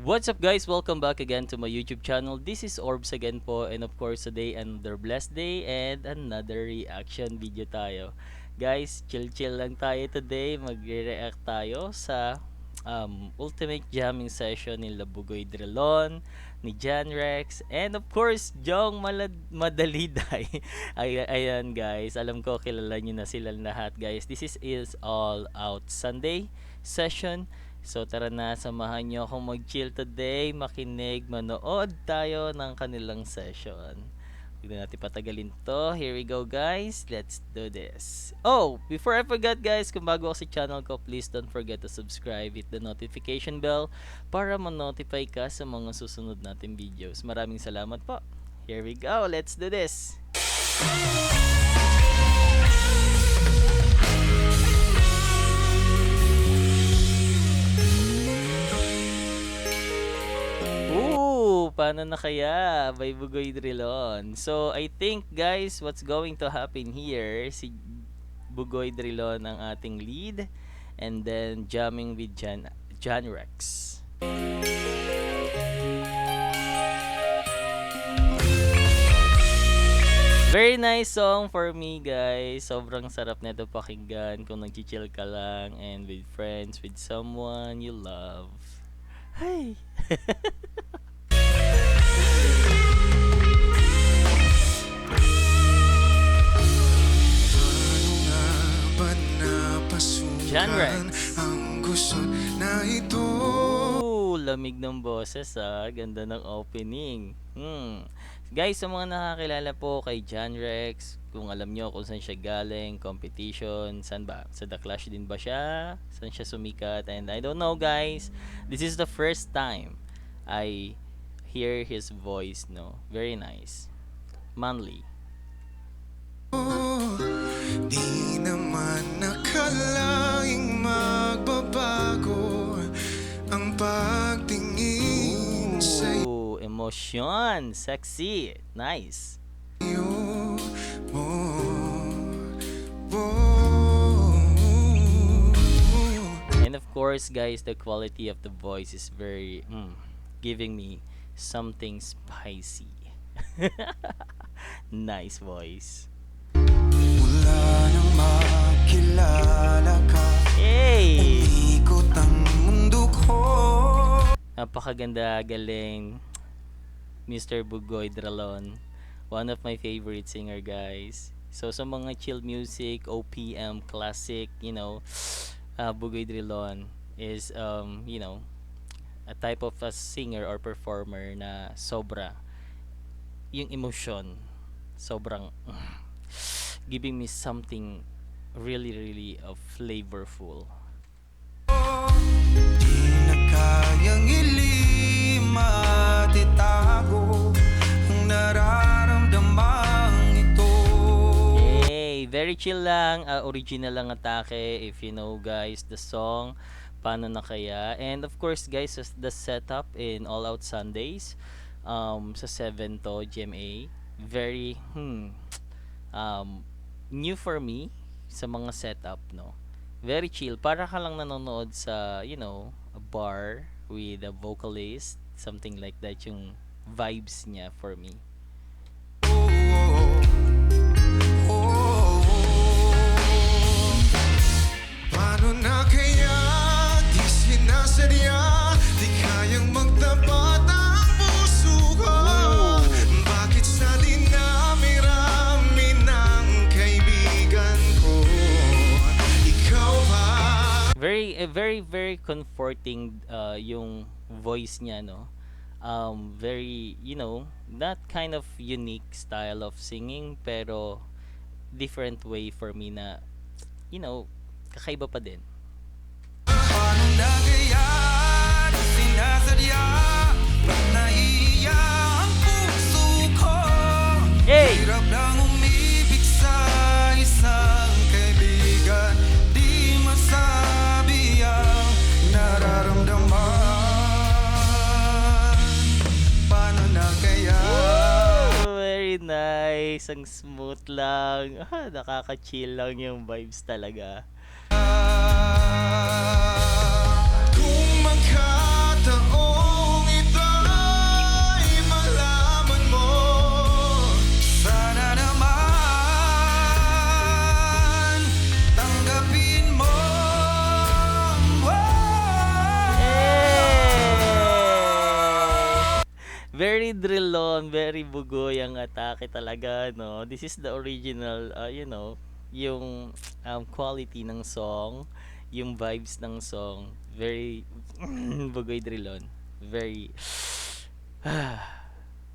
What's up guys? Welcome back again to my YouTube channel. This is Orbs again po, and of course today another blessed day and another reaction video tayo. Guys, chill lang tayo today. Magre-react tayo sa ultimate jamming session ni Labugoy Drilon, ni Jan Rex, and of course Jong Madaliday. Ayan guys, alam ko kilala nyo na sila lahat guys. This is All Out Sunday session. So tara na, samahan nyo akong mag-chill today, makinig, manood tayo ng kanilang session. Huwag na natin patagalin to. Here we go guys, let's do this. Oh, before I forget guys, kung bago ako sa channel ko, please don't forget to subscribe, hit the notification bell para ma-notify ka sa mga susunod nating videos. Maraming salamat po. Here we go, let's do this. Paano na kaya by Bugoy Drilon? So I think guys, what's going to happen here, si Bugoy Drilon ang ating lead, and then jamming with Jan Rex. Very nice song for me guys. Sobrang sarap nito pakinggan kung nag-chill ka lang and with friends, with someone you love. Hey. Jan Rex. Ang gusto na ito. Lamig ng boses ganda ng opening. Guys, sa mga nakakilala po kay Jan Rex, kung alam nyo kung saan siya galing, competition, saan ba? Sa The Clash din ba siya? Saan siya sumikat? And I don't know guys, this is the first time I hear his voice, no? Very nice. Manly. Di naman nakalaing magbabago ang pagtingin sa'yo Emotion, sexy, nice. And of course guys, the quality of the voice is very giving me something spicy. Nice voice. Mula nang makilala ka, Hey! umikot ang mundo ko. Napakaganda, galing Mr. Bugoy Drilon. One of my favorite singer guys. So sa mga chill music, OPM, classic, Bugoy Drilon is a type of a singer or performer na sobra yung emotion, sobrang giving me something really flavorful. Di na kayang ilim at itago ang nararamdamang ito. Hey, very chill lang, original lang atake if you know guys the song Paano na Kaya. And of course guys, the setup in All Out Sundays sa 7 to GMA, very new for me sa mga setup, no? Very chill, para ka lang nanonood sa a bar with a vocalist, something like that yung vibes niya for me. Paano na kaya di sinasadya, di kayang magtapat ang puso ko. Bakit sa dinami-rami ng kaibigan ko, ikaw ba? Very comforting yung voice niya, no? Very, that kind of unique style of singing, pero different way for me na, kakaiba pa din. Paano na kaya di sinasadya, ba't naiiya ang puso ko? Hey! Hirap lang umibig sa isang kaibigan, di masabi ang nararamdaman. Paano na kaya? Very nice, ang smooth lang. Nakaka-chill lang yung vibes talaga. Kung magkataon Very drillon, very bugoy ang atake talaga, no? This is the original, yung quality ng song, yung vibes ng song. Very bugoy drillon. Very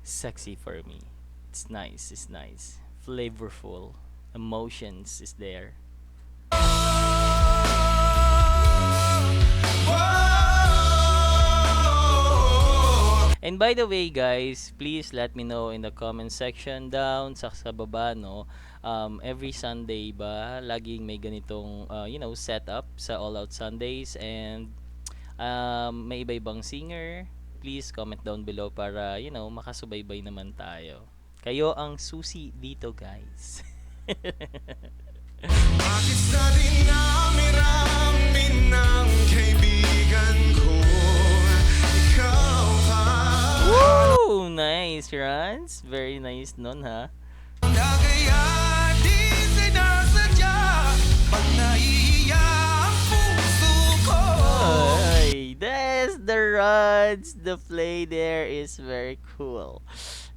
sexy for me. It's nice, it's nice. Flavorful. Emotions is there. And by the way guys, please let me know in the comment section down sa baba, no. Every Sunday ba laging may ganitong setup sa All Out Sundays, and may iba-ibang singer. Please comment down below para makasubaybay naman tayo. Kayo ang susi dito, guys. Bakit sa dinami-rami ng kaibigan ko, ikaw pa Woo! Nice, Rans. Very nice nun, ha? na kaya di sinasadya pag naiiya ang puso ko. Ay, that's the Rans. The play there is very cool.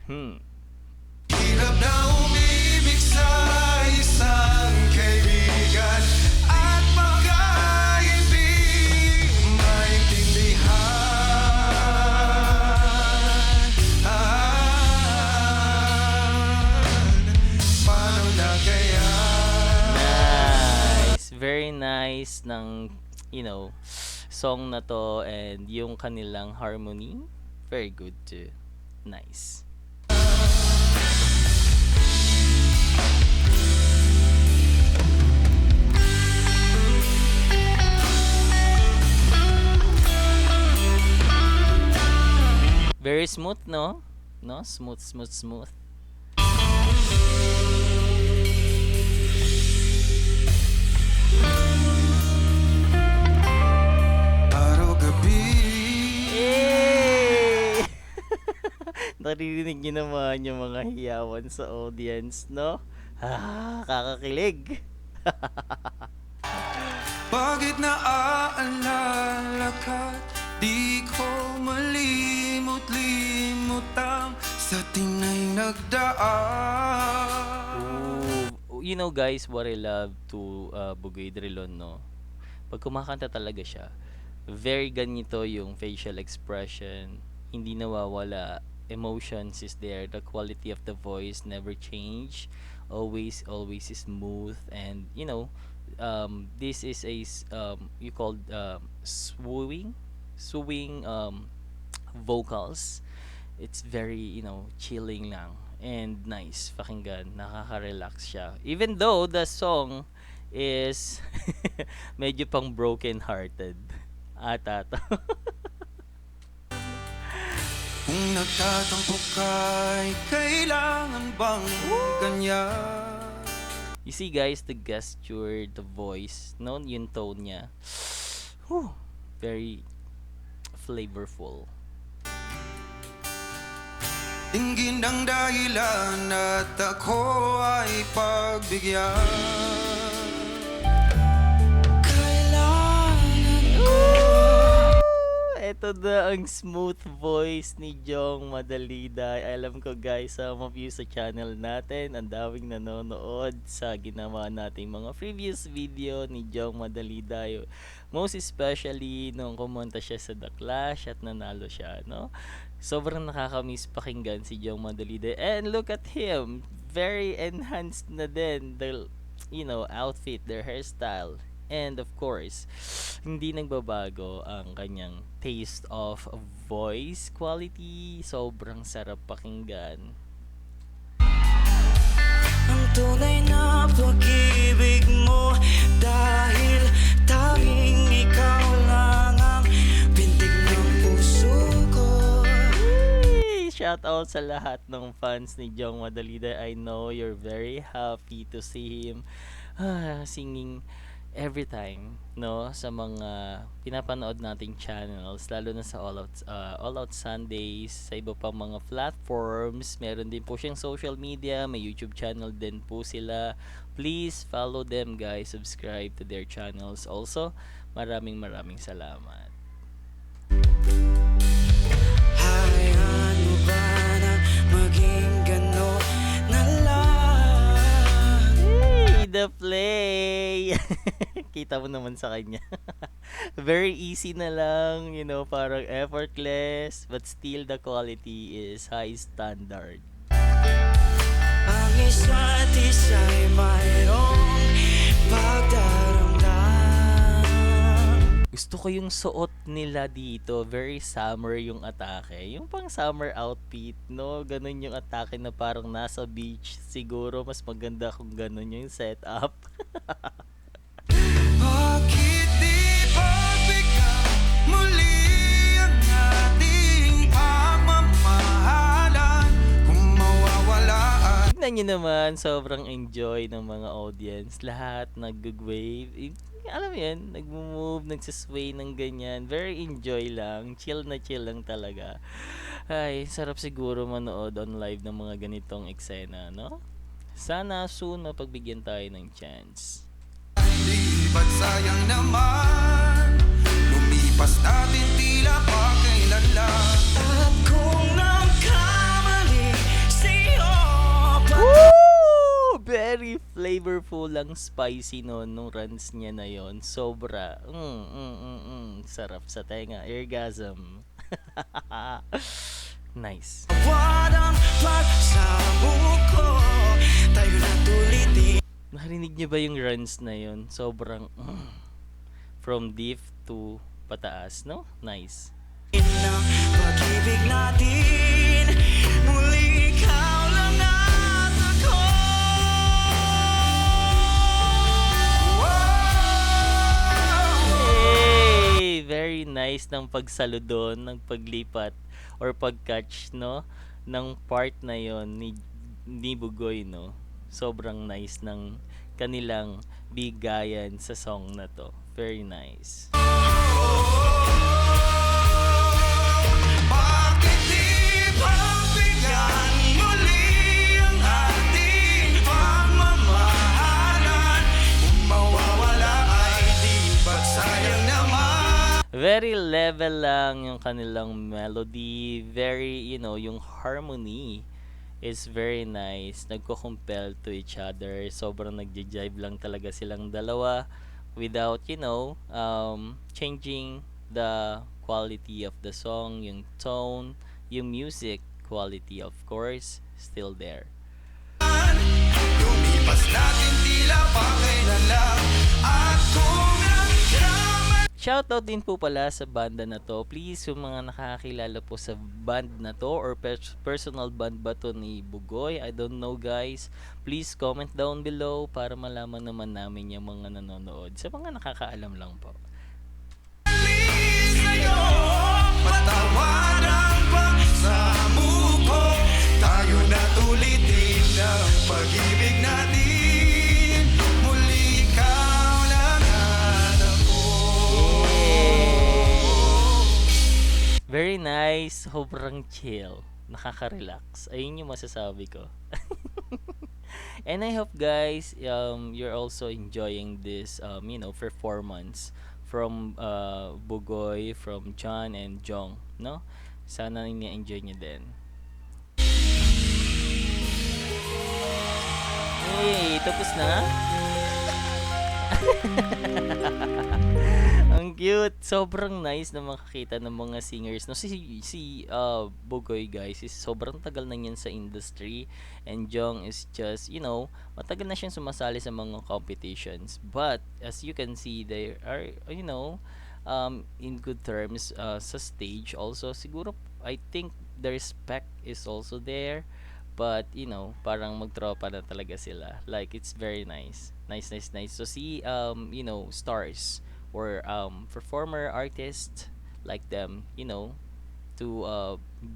Hirap na umibig sa isang kaibigan at baka hindi maintindihan. Paano na kaya? Nice. Very nice ng, song na to, and yung kanilang harmony, very good too. Nice. Very smooth, no? No? Smooth, smooth, smooth. Araw-gabi Yay! Naririnig niyo naman yung mga hiyawan sa audience, no? Kakakilig. Bakit naaalala ka? Di ko malimot-limutang sa tinay nagdaan. Ooh, guys, what I love to Bugoy Drilon, no? Pag kumakanta talaga siya, very ganito yung facial expression. Hindi nawawala. Emotions is there. The quality of the voice never change. Always is smooth, and this is a you called swing vocals. It's very chilling lang and nice pakinggan, nakaka-relax siya, even though the song is medyo pang broken hearted ata to. Kung nagtatampo ka'y kailangan bang ganyan? You see guys, the gesture, the voice, no, yung tone niya, very flavorful. Dinggin ang dahilan at ako ay pagbigyan. Kailangan ko. Ito na ang smooth voice ni Jong Madaliday. Alam ko guys, some of you sa channel natin, ang daming nanonood sa ginawa nating mga previous video ni Jong Madaliday. Most especially nung kumonta siya sa The Clash at nanalo siya, no? Sobrang nakakamiss pakinggan si Jong Madaliday. And look at him, very enhanced na din the outfit, their hairstyle. And of course, hindi nagbabago ang kanyang taste of voice quality. Sobrang sarap pakinggan. Ang tunay na pag-ibig mo, dahil tanging ikaw lang ang bintig ng puso ko. Shout out sa lahat ng fans ni Jong Madaliday. I know you're very happy to see him singing every time, no, sa mga pinapanood nating channels, lalo na sa All Out Sundays, sa iba pang mga platforms. Meron din po siyang social media, may YouTube channel din po sila. Please follow them guys, subscribe to their channels also. Maraming salamat. Hayaan mo ba Kita mo naman sa kanya. Very easy na lang, you know, parang effortless, but still the quality is high standard. Ang isa't isa'y mayroong pagdaramdam. Gusto ko yung suot nila dito, very summer yung atake. Yung pang summer outfit, no? Ganun yung atake na parang nasa beach. Siguro mas maganda kung ganun yung setup. Bakit di pagbigyan muli ang ating pagmamahalan kung mawawala at Tignan nyo naman, sobrang enjoy ng mga audience. Lahat nag-wave. Alam mo yan, nag-move, nagsasway ng ganyan. Very enjoy lang. Chill na chill lang talaga. Ay, sarap siguro manood on live ng mga ganitong eksena, no? Sana soon mapagbigyan tayo ng chance. di ba't sayang naman lumipas natin tila pa kailan lang. At kung nagkamali sa'yo Woo! Very flavorful lang, spicy nung runs niya na yon. Sobra. Sarap sa tenga. Orgasm. Nice. Walang pagsamuko tayo na tulitin. Narinig niyo ba yung runs na yon? Sobrang from deep to pataas, no? Nice. Ng pag-ibig natin muli ikaw lang at ako. Hey! Very nice ng pagsalo doon, ng paglipat or pag-catch, no? Ng part na yon ni Bugoy, no? Sobrang nice ng kanilang bigayan sa song na to. Very nice. Bakit di pagbigyan muli ang ating pagmamahalan kung mawawala ay di ba't sayang naman. Very level lang yung kanilang melody. Very, you know, yung harmony is very nice. Nagko-compel to each other. Sobrang nagja-jive lang talaga silang dalawa without, you know, changing the quality of the song, yung tone, yung music quality, of course, still there. Lumipas natin tila pa kailan lang. At kung nagkamali Shoutout din po pala sa banda na to. Please, yung mga nakakilala po sa band na to or personal band ba to ni Bugoy, I don't know guys. Please comment down below para malaman naman namin yung mga nanonood. Sa mga nakakaalam lang po. sa'yo, patawad ang pagsamuko. Tayo na tulitin ang pag-ibig natin. Muli ikaw lang at ako. Very nice, sobrang chill, nakaka-relax. Ayun yung masasabi ko. And I hope guys, you're also enjoying this, you know, performance from Bugoy, from John and Jong, no? Sana ini-enjoy niyo din. Hey, tapos na? Ang cute. Sobrang nice na makakita ng mga singers. No, si Bugoy guys is sobrang tagal na niyan sa industry, and Jong is just, you know, matagal na siyang sumasali sa mga competitions. But as you can see, they are, you know, in good terms sa stage also. Siguro I think the respect is also there. But, you know, parang magtropa na talaga sila. Like, it's very nice. Nice, nice, nice. So, see, you know, stars or performer artists like them, you know, to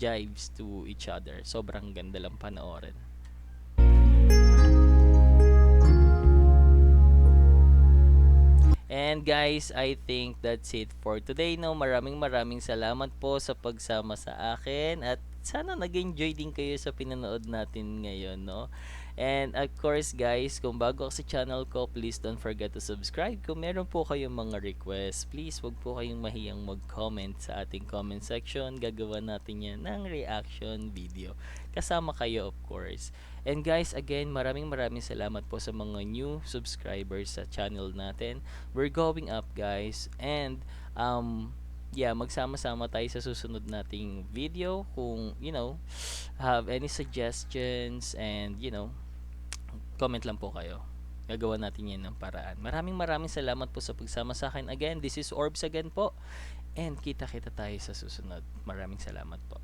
jives to each other. Sobrang ganda lang panoorin. And guys, I think that's it for today. No, maraming salamat po sa pagsama sa akin, at sana nag-enjoy din kayo sa pinanood natin ngayon, no. And of course guys, kung bago ka sa channel ko, please don't forget to subscribe. Kung meron po kayong mga requests, please wag po kayong mahiyang mag-comment sa ating comment section. Gagawa natin yan ng reaction video. Kasama kayo of course. And guys, again, maraming salamat po sa mga new subscribers sa channel natin. We're going up guys. And yeah, magsama-sama tayo sa susunod nating video. Kung have any suggestions, and comment lang po kayo. Gagawa natin yan ng paraan. Maraming salamat po sa pagsama sa akin. Again, this is Orbs again po. And kita-kita tayo sa susunod. Maraming salamat po.